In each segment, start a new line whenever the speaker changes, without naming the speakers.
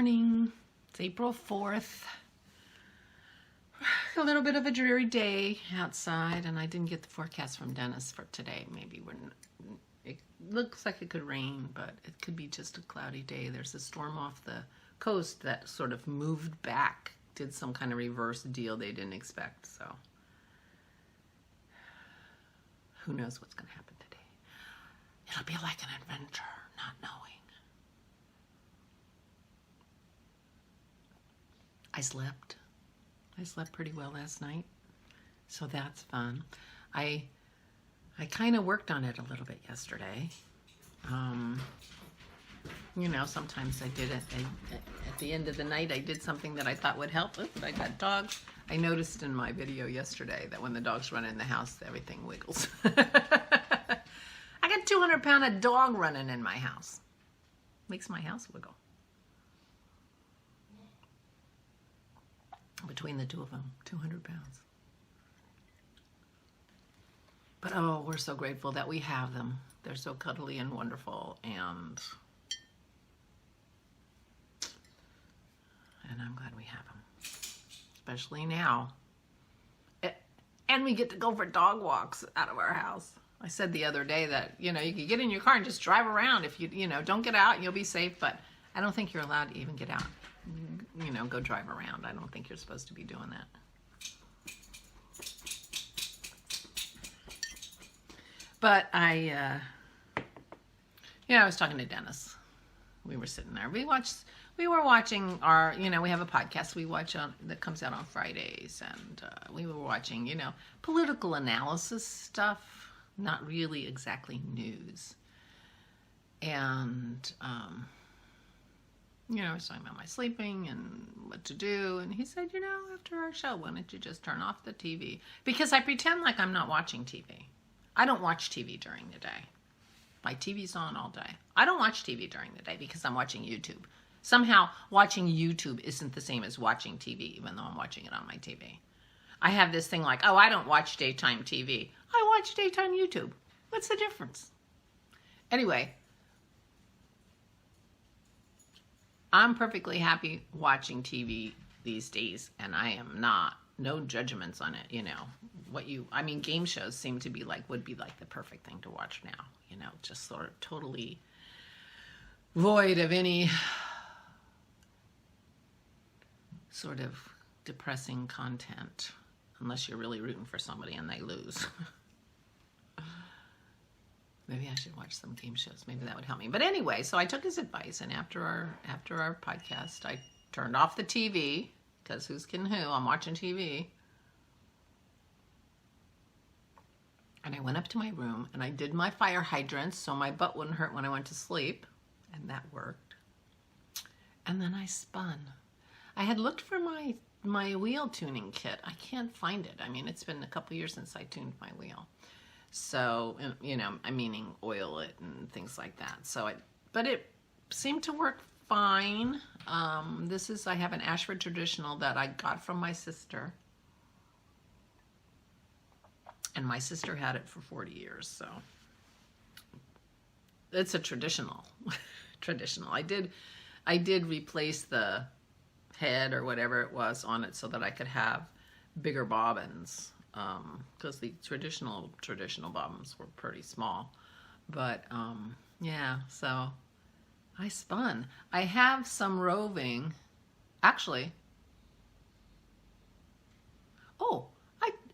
morning. It's April 4th. A little bit of a dreary day outside, and I didn't get the forecast from Dennis for today. Maybe it looks like it could rain, but it could be just a cloudy day. There's a storm off the coast that sort of moved back, did some kind of reverse deal they didn't expect. So who knows what's going to happen today. It'll be like an adventure, not knowing. I slept pretty well last night, so that's fun. I kind of worked on it a little bit yesterday. You know, sometimes I did it at the end of the night. I did something that I thought would help. But I got dogs. I noticed in my video yesterday that when the dogs run in the house, everything wiggles. I got 200-pound dog running in my house. Makes my house wiggle. Between the two of them, 200 pounds. But oh, we're so grateful that we have them. They're so cuddly and wonderful, and I'm glad we have them, especially now. And we get to go for dog walks out of our house. I said the other day that, you know, you could get in your car and just drive around. If you know, don't get out and you'll be safe, but I don't think you're allowed to even get out. You know, go drive around. I don't think you're supposed to be doing that. But I was talking to Dennis. We were sitting there. We were watching our, you know, we have a podcast we watch that comes out on Fridays, and we were watching, you know, political analysis stuff, not really exactly news. And you know, I was talking about my sleeping and what to do, and he said, you know, after our show, why don't you just turn off the TV? Because I pretend like I'm not watching TV. I don't watch TV during the day. My TV's on all day. I don't watch TV during the day because I'm watching YouTube. Somehow, watching YouTube isn't the same as watching TV, even though I'm watching it on my TV. I have this thing like, oh, I don't watch daytime TV. I watch daytime YouTube. What's the difference? Anyway, I'm perfectly happy watching TV these days, and I am no judgments on it, you know. I mean, game shows would be like the perfect thing to watch now, you know, just sort of totally void of any sort of depressing content, unless you're really rooting for somebody and they lose. Maybe I should watch some game shows. Maybe that would help me. But anyway, so I took his advice, and after our podcast, I turned off the TV, because who's kidding who? I'm watching TV. And I went up to my room, and I did my fire hydrants so my butt wouldn't hurt when I went to sleep, and that worked. And then I spun. I had looked for my wheel tuning kit. I can't find it. I mean, it's been a couple years since I tuned my wheel. So, you know, I'm meaning oil it and things like that. But it seemed to work fine. I have an Ashford Traditional that I got from my sister. And my sister had it for 40 years, so. It's a traditional. I did replace the head or whatever it was on it so that I could have bigger bobbins. Because the traditional bobbins were pretty small, but yeah, so I spun. I have some roving, actually. Oh,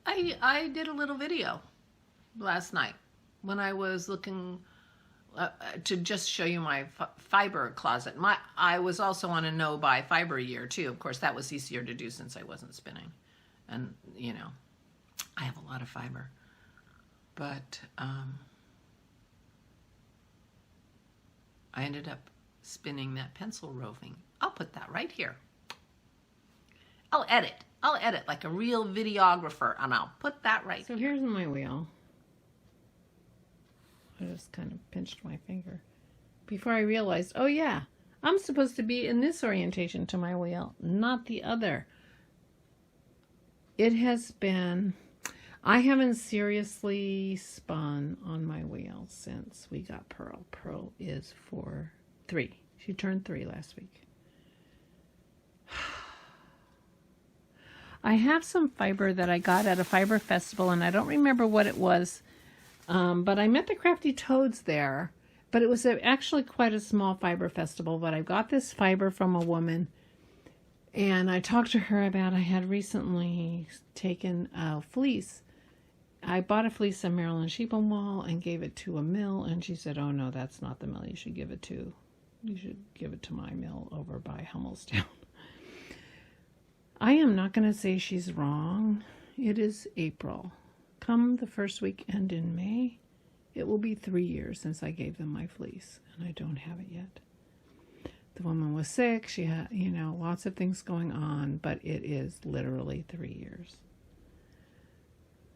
I did a little video last night when I was looking to just show you my fiber closet. I was also on a no-buy fiber year too. Of course, that was easier to do since I wasn't spinning, and you know. I have a lot of fiber, but I ended up spinning that pencil roving. I'll put that right here. I'll edit like a real videographer, and I'll put that right here. So here's my wheel. I just kind of pinched my finger before I realized, oh yeah, I'm supposed to be in this orientation to my wheel, not the other. It has been... I haven't seriously spun on my wheel since we got Pearl. Pearl is 3. She turned 3 last week. I have some fiber that I got at a fiber festival, and I don't remember what it was, but I met the Crafty Toads there. But it was actually quite a small fiber festival. But I got this fiber from a woman, and I talked to her about I had recently taken a fleece. I bought a fleece at Maryland Sheep and Wool and gave it to a mill, and she said, "Oh no, that's not the mill you should give it to. You should give it to my mill over by Hummelstown." I am not going to say she's wrong. It is April. Come the first weekend in May, it will be 3 years since I gave them my fleece, and I don't have it yet. The woman was sick. She had, lots of things going on, but it is literally 3 years.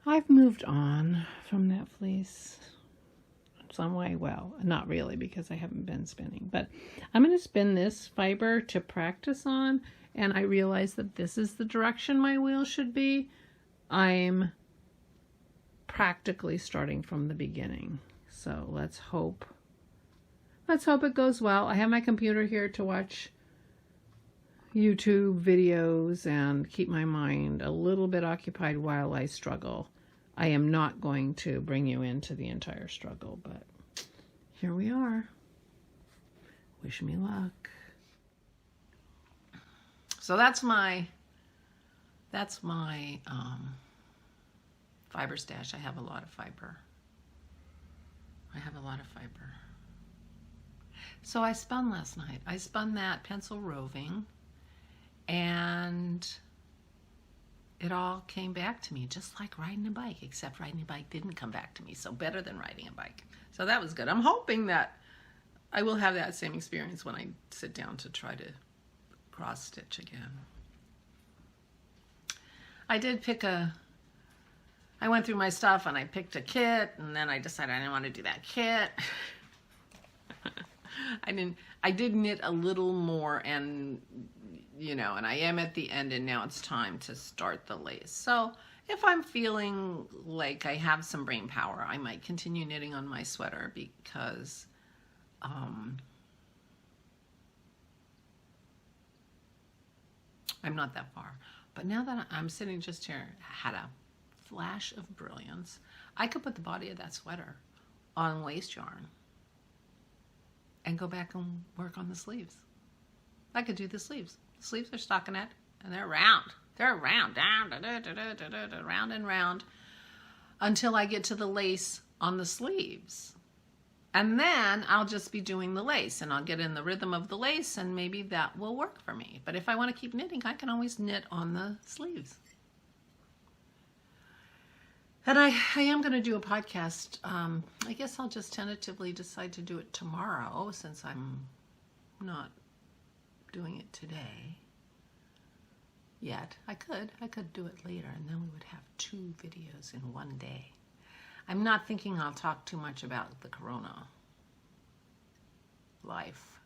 I've moved on from that fleece some way. Well, not really, because I haven't been spinning, but I'm going to spin this fiber to practice on, and I realize that this is the direction my wheel should be. I'm practically starting from the beginning, so let's hope it goes well. I have my computer here to watch YouTube videos and keep my mind a little bit occupied while I struggle. I am not going to bring you into the entire struggle, but here we are. Wish me luck. So that's my fiber stash. I have a lot of fiber. So I spun last night. I spun that pencil roving, and it all came back to me, just like riding a bike, except riding a bike didn't come back to me. So better than riding a bike. So that was good. I'm hoping that I will have that same experience when I sit down to try to cross stitch again. I went through my stuff and I picked a kit, and then I decided I didn't want to do that kit. I did knit a little more, and and I am at the end, and now it's time to start the lace. So if I'm feeling like I have some brain power, I might continue knitting on my sweater, because I'm not that far. But now that I'm sitting just here, I had a flash of brilliance. I could put the body of that sweater on waste yarn and go back and work on the sleeves. I could do the sleeves. The sleeves are stockinette, and they're round. They're round, round and round, until I get to the lace on the sleeves. And then I'll just be doing the lace, and I'll get in the rhythm of the lace, and maybe that will work for me. But if I want to keep knitting, I can always knit on the sleeves. And I am going to do a podcast. I guess I'll just tentatively decide to do it tomorrow, since I'm not doing it today yet. I could do it later, and then we would have 2 videos in one day. I'm not thinking I'll talk too much about the Corona life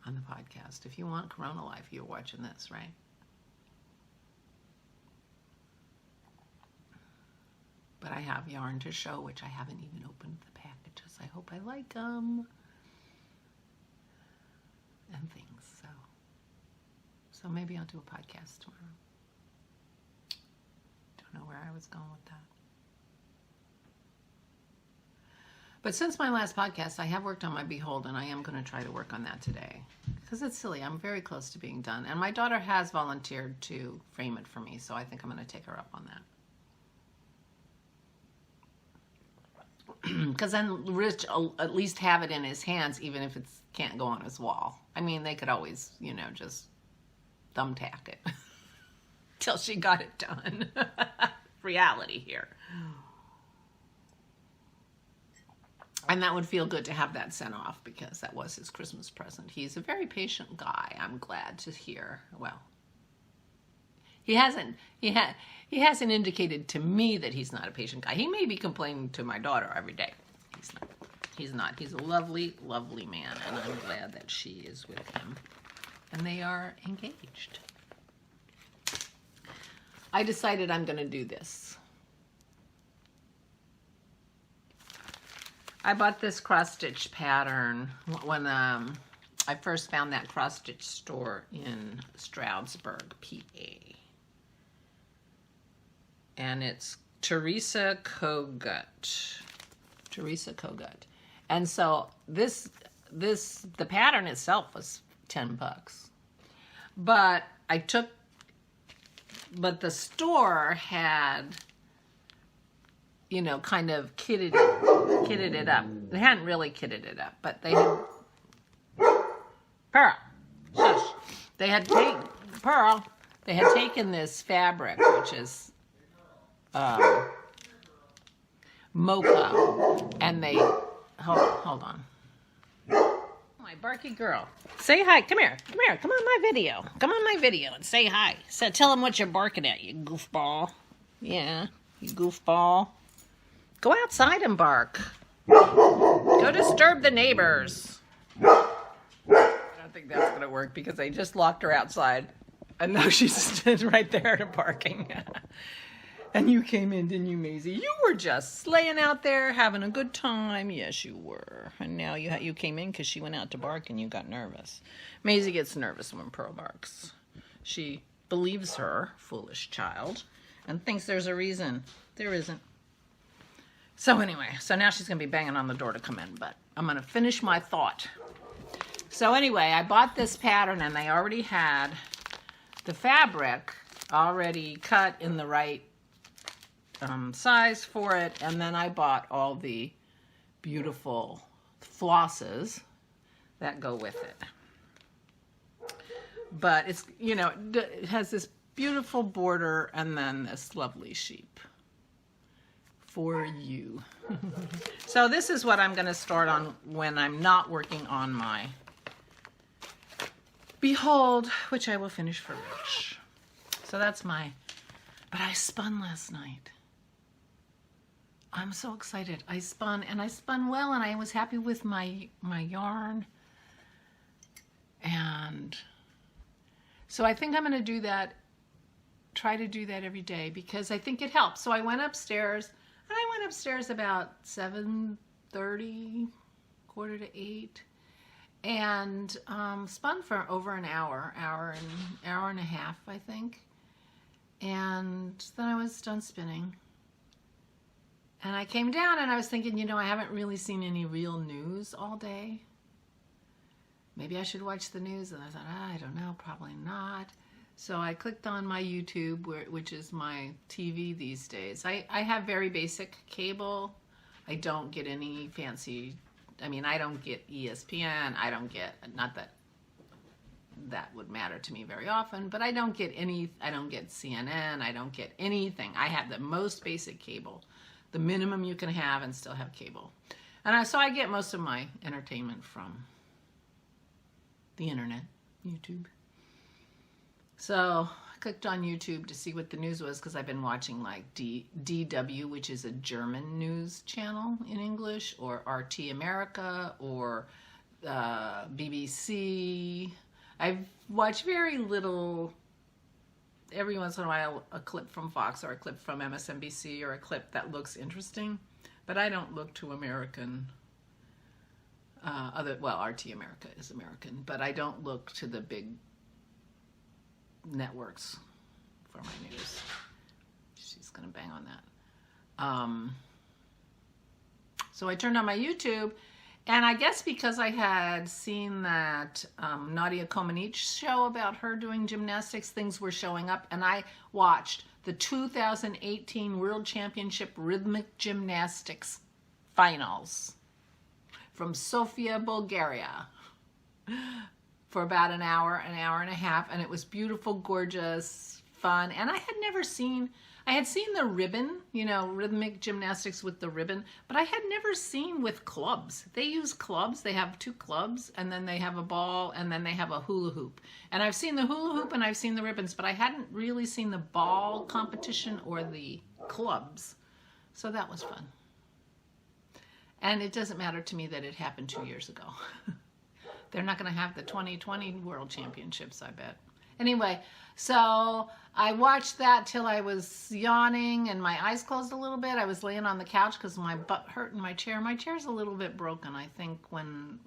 on the podcast. If you want Corona life, you're watching this, right? But I have yarn to show, which I haven't even opened the packages. I hope I like them and things. So maybe I'll do a podcast tomorrow. Don't know where I was going with that. But since my last podcast, I have worked on my Behold, and I am going to try to work on that today. Because it's silly. I'm very close to being done. And my daughter has volunteered to frame it for me, so I think I'm going to take her up on that. Because then Rich will at least have it in his hands, even if it can't go on his wall. I mean, they could always, just thumbtack it till she got it done. Reality here. And that would feel good to have that sent off, because that was his Christmas present. He's a very patient guy, I'm glad to hear. Well, he hasn't indicated to me that he's not a patient guy. He may be complaining to my daughter every day. He's not. He's a lovely, lovely man, and I'm glad that she is with him. And they are engaged. I decided I'm going to do this. I bought this cross-stitch pattern when I first found that cross-stitch store in Stroudsburg, PA. and it's Teresa Kogut. Teresa Kogut. And so the pattern itself was $10. But the store had, you know, kind of kitted it up. They hadn't really kitted it up, but they had, Pearl, shush. They had taken this fabric, which is mocha, and they, hold on. My barky girl. Say hi. Come here. Come on my video. Come on my video and say hi. So tell them what you're barking at, you goofball. Yeah, you goofball. Go outside and bark. Go disturb the neighbors. I don't think that's going to work because I just locked her outside. And now she's right there barking. And you came in, didn't you, Maisie? You were just slaying out there, having a good time. Yes, you were. And now you came in because she went out to bark and you got nervous. Maisie gets nervous when Pearl barks. She believes her, foolish child, and thinks there's a reason. There isn't. So anyway, so now she's going to be banging on the door to come in, but I'm going to finish my thought. So anyway, I bought this pattern and they already had the fabric already cut in the right size for it, and then I bought all the beautiful flosses that go with it. But it's, you know, it has this beautiful border and then this lovely sheep for you. So this is what I'm going to start on when I'm not working on my Behold, which I will finish for Rich. So that's my, but I spun last night. I'm so excited. I spun well, and I was happy with my yarn. And so I think I'm going to do that, try to do that every day because I think it helps. So I went upstairs, and I went upstairs about 7:30, 7:45, and spun for over an hour and a half, I think. And then I was done spinning. And I came down and I was thinking, you know, I haven't really seen any real news all day. Maybe I should watch the news. And I thought, I don't know, probably not. So I clicked on my YouTube, which is my TV these days. I have very basic cable. I don't get any fancy, I mean, I don't get ESPN. I don't get, not that that would matter to me very often, but I don't get any, I don't get CNN. I don't get anything. I have the most basic cable. The minimum you can have and still have cable. And so I get most of my entertainment from the internet, YouTube. So I clicked on YouTube to see what the news was because I've been watching like DW, which is a German news channel in English, or RT America, or BBC. I've watched very little. Every once in a while, a clip from Fox or a clip from MSNBC or a clip that looks interesting, but I don't look to American, RT America is American, but I don't look to the big networks for my news. She's gonna bang on that. So I turned on my YouTube, and I guess because I had seen that Nadia Comaneci show about her doing gymnastics, things were showing up, and I watched the 2018 World Championship Rhythmic Gymnastics Finals from Sofia, Bulgaria, for about an hour and a half, and it was beautiful, gorgeous, fun, and I had seen the ribbon, you know, rhythmic gymnastics with the ribbon, but I had never seen with clubs. They use clubs. They have 2 clubs, and then they have a ball, and then they have a hula hoop. And I've seen the hula hoop and I've seen the ribbons, but I hadn't really seen the ball competition or the clubs. So that was fun. And it doesn't matter to me that it happened 2 years ago. They're not going to have the 2020 World Championships, I bet. Anyway, so I watched that till I was yawning and my eyes closed a little bit. I was laying on the couch because my butt hurt in my chair. My chair's a little bit broken, I think, when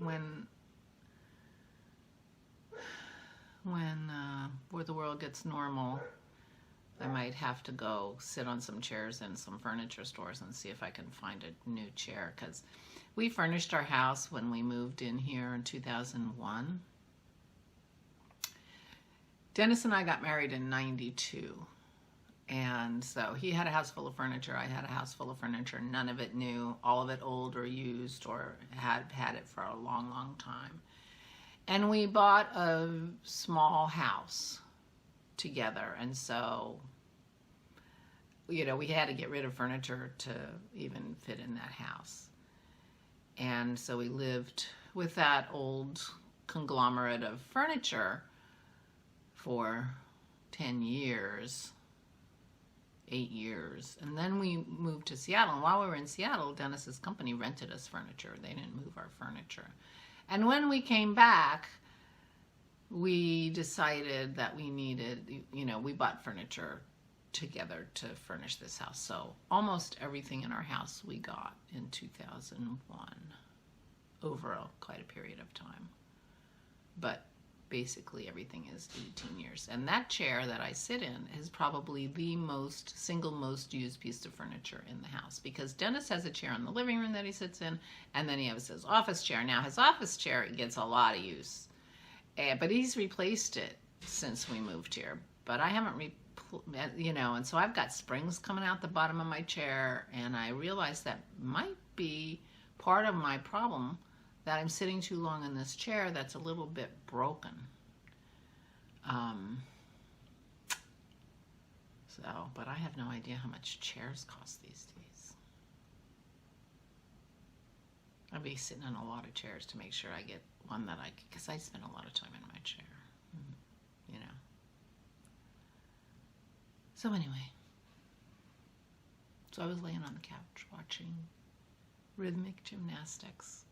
where the world gets normal. I might have to go sit on some chairs in some furniture stores and see if I can find a new chair, because we furnished our house when we moved in here in 2001. Dennis and I got married in 92. And so he had a house full of furniture, I had a house full of furniture, none of it new, all of it old or used or had it for a long, long time. And we bought a small house together, and so, you know, we had to get rid of furniture to even fit in that house. And so we lived with that old conglomerate of furniture for 10 years. 8 years, and then we moved to Seattle. And while we were in Seattle, Dennis's company rented us furniture. They didn't move our furniture. And when we came back, we decided that we needed, you know, we bought furniture together to furnish this house. So almost everything in our house we got in 2001, over quite a period of time. But basically everything is 18 years. And that chair that I sit in is probably the single most used piece of furniture in the house, because Dennis has a chair in the living room that he sits in, and then he has his office chair. Now his office chair gets a lot of use, but he's replaced it since we moved here. But I haven't, you know, and so I've got springs coming out the bottom of my chair, and I realized that might be part of my problem, that I'm sitting too long in this chair that's a little bit broken. But I have no idea how much chairs cost these days. I'll be sitting in a lot of chairs to make sure I get one that because I spend a lot of time in my chair, you know. So anyway, so I was laying on the couch watching rhythmic gymnastics.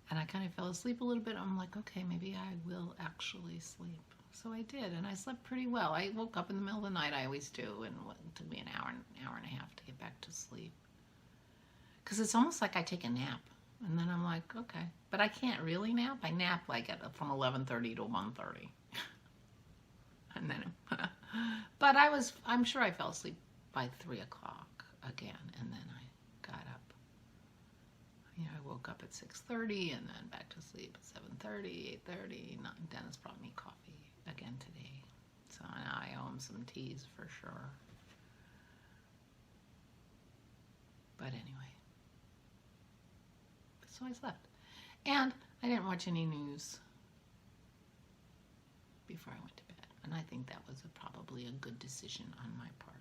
And I kind of fell asleep a little bit. I'm like, okay, maybe I will actually sleep. So I did, and I slept pretty well. I woke up in the middle of the night, I always do, and it took me an hour and a half to get back to sleep. Because it's almost like I take a nap, and then I'm like, okay. But I can't really nap. I nap like from 11:30 to 1:30. And then, but I'm sure I fell asleep by 3 o'clock again, and then I got up. You know, I woke up at 6:30 and then back to sleep at 7:30, 8:30. Dennis brought me coffee again today. So now I owe him some teas for sure. But anyway. So I slept. And I didn't watch any news before I went to bed. And I think that was probably a good decision on my part.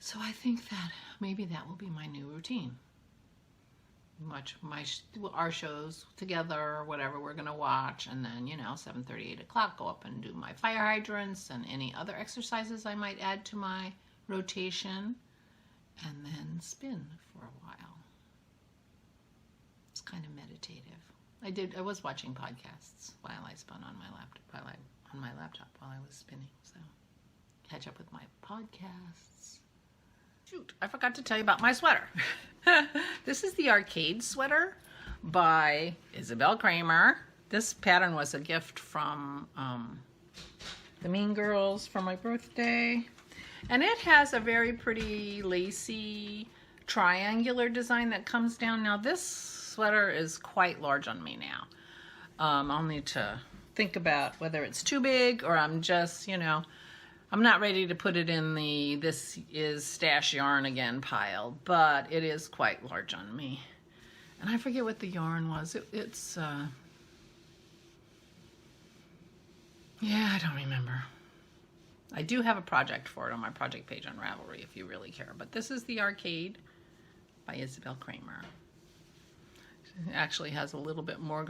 So I think that maybe that will be my new routine. Watch our shows together, or whatever we're going to watch, and then, you know, 7:30, 8 o'clock, go up and do my fire hydrants and any other exercises I might add to my rotation, and then spin for a while. It's kind of meditative. I was watching podcasts while I spun on my laptop while I was spinning, so catch up with my podcasts. Shoot, I forgot to tell you about my sweater. This is the arcade sweater by Isabell Kreamer. This pattern was a gift from the Mean Girls for my birthday. And it has a very pretty lacy triangular design that comes down. Now this sweater is quite large on me now. I'll need to think about whether it's too big or I'm just, you know, I'm not ready to put it in the this is stash yarn again pile, but it is quite large on me. And I forget what the yarn was. It's yeah, I don't remember. I do have a project for it on my project page on Ravelry if you really care. But this is the Arcade by Isabell Kreamer. It actually has a little bit more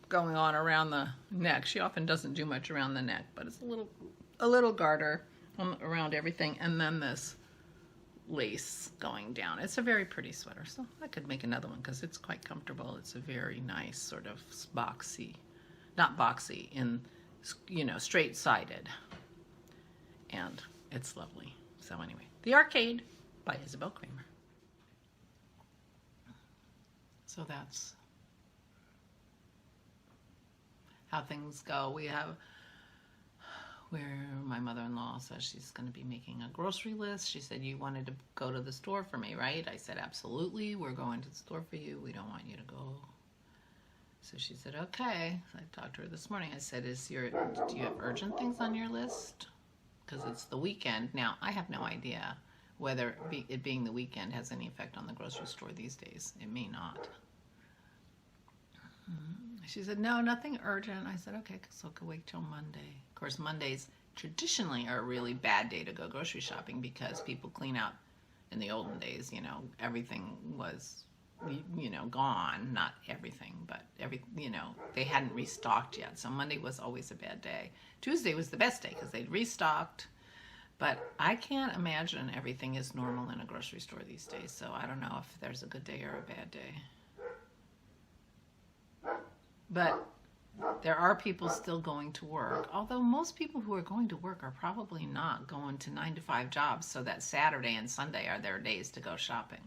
going on around the neck. She often doesn't do much around the neck, but it's a little garter around everything, and then this lace going down. It's a very pretty sweater, so I could make another one because it's quite comfortable. It's a very nice sort of boxy, not boxy, in, you know, straight-sided, and it's lovely. So anyway, the Arcade by Isabell Kreamer. So that's how things go. where my mother-in-law says she's going to be making a grocery list. She said, you wanted to go to the store for me, right? I said, absolutely. We're going to the store for you. We don't want you to go. So she said, okay. So I talked to her this morning. I said, do you have urgent things on your list? Because it's the weekend. Now, I have no idea whether it being the weekend has any effect on the grocery store these days. It may not. She said, no, nothing urgent. I said, okay, so I could wait till Monday. Of course, Mondays traditionally are a really bad day to go grocery shopping because people clean out. In the olden days, you know, everything was, you know, gone. Not everything, but they hadn't restocked yet. So Monday was always a bad day. Tuesday was the best day because they'd restocked. But I can't imagine everything is normal in a grocery store these days. So I don't know if there's a good day or a bad day. But there are people still going to work, although most people who are going to work are probably not going to 9-to-5 jobs, so that Saturday and Sunday are their days to go shopping.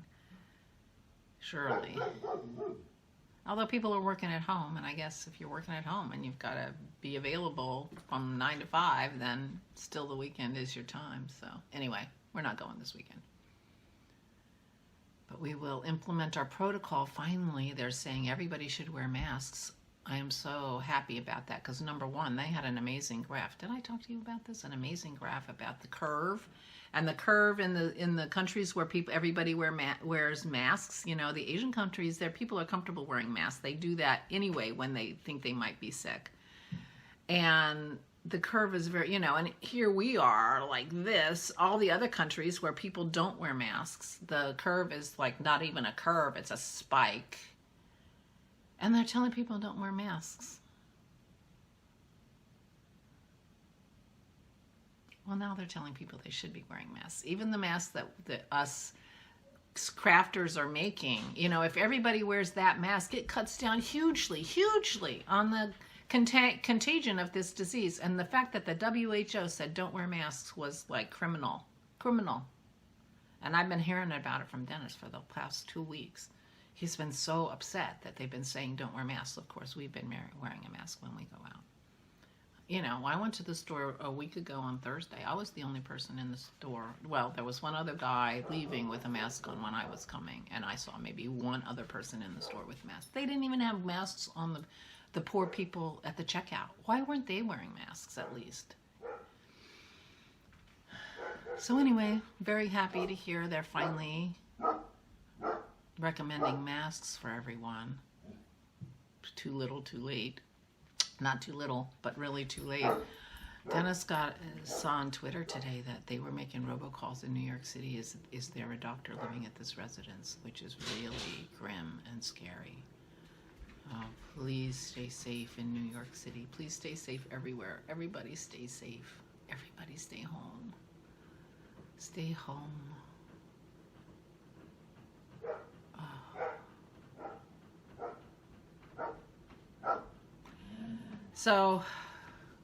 Surely. Although people are working at home, and I guess if you're working at home and you've got to be available from 9 to 5, then still the weekend is your time. So anyway, we're not going this weekend. But we will implement our protocol. Finally, they're saying everybody should wear masks. I am so happy about that because number one, they had an amazing graph. Did I talk to you about this? An amazing graph about the curve, and the curve in the countries where everybody wears masks. You know, the Asian countries, their people are comfortable wearing masks. They do that anyway when they think they might be sick, and the curve is very, you know. And here we are like this. All the other countries where people don't wear masks, the curve is like not even a curve; it's a spike. And they're telling people don't wear masks. Well, now they're telling people they should be wearing masks. Even the masks that us crafters are making. You know, if everybody wears that mask, it cuts down hugely, hugely on the contagion of this disease. And the fact that the WHO said don't wear masks was like criminal. And I've been hearing about it from Dennis for the past 2 weeks. He's been so upset that they've been saying don't wear masks. Of course, we've been wearing a mask when we go out. You know, I went to the store a week ago on Thursday. I was the only person in the store. Well, there was one other guy leaving with a mask on when I was coming, and I saw maybe one other person in the store with masks. They didn't even have masks on the poor people at the checkout. Why weren't they wearing masks at least? So anyway, very happy to hear they're finally recommending masks for everyone. Too little, too late. Not too little, but really too late. Dennis saw on Twitter today that they were making robocalls in New York City. Is there a doctor living at this residence? Which is really grim and scary. Oh, please stay safe in New York City. Please stay safe everywhere. Everybody stay safe. Everybody stay home. Stay home. So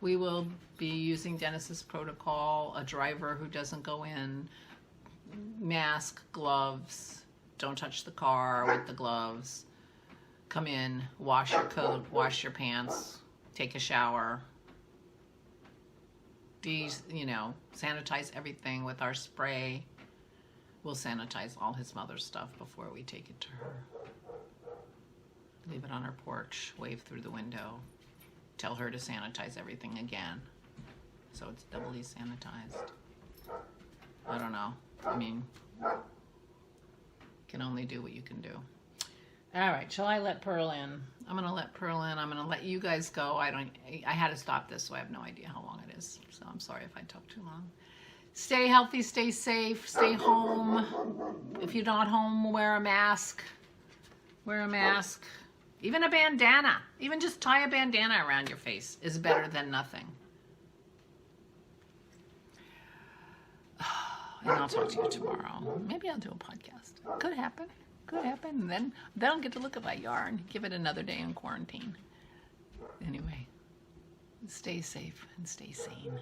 we will be using Dennis's protocol, a driver who doesn't go in, mask, gloves, don't touch the car with the gloves, come in, wash your coat, wash your pants, take a shower, sanitize everything with our spray. We'll sanitize all his mother's stuff before we take it to her. Leave it on her porch, wave through the window. Tell her to sanitize everything again, so it's doubly sanitized. I don't know. I mean, can only do what you can do. All right, shall I let Pearl in? I'm gonna let Pearl in. I'm gonna let you guys go. I had to stop this, so I have no idea how long it is. So I'm sorry if I talk too long. Stay healthy, stay safe, stay home. If you're not home, wear a mask. Wear a mask. Even a bandana, even just tie a bandana around your face is better than nothing. And I'll talk to you tomorrow. Maybe I'll do a podcast. Could happen. Could happen. And then I'll get to look at my yarn. Give it another day in quarantine. Anyway, stay safe and stay sane.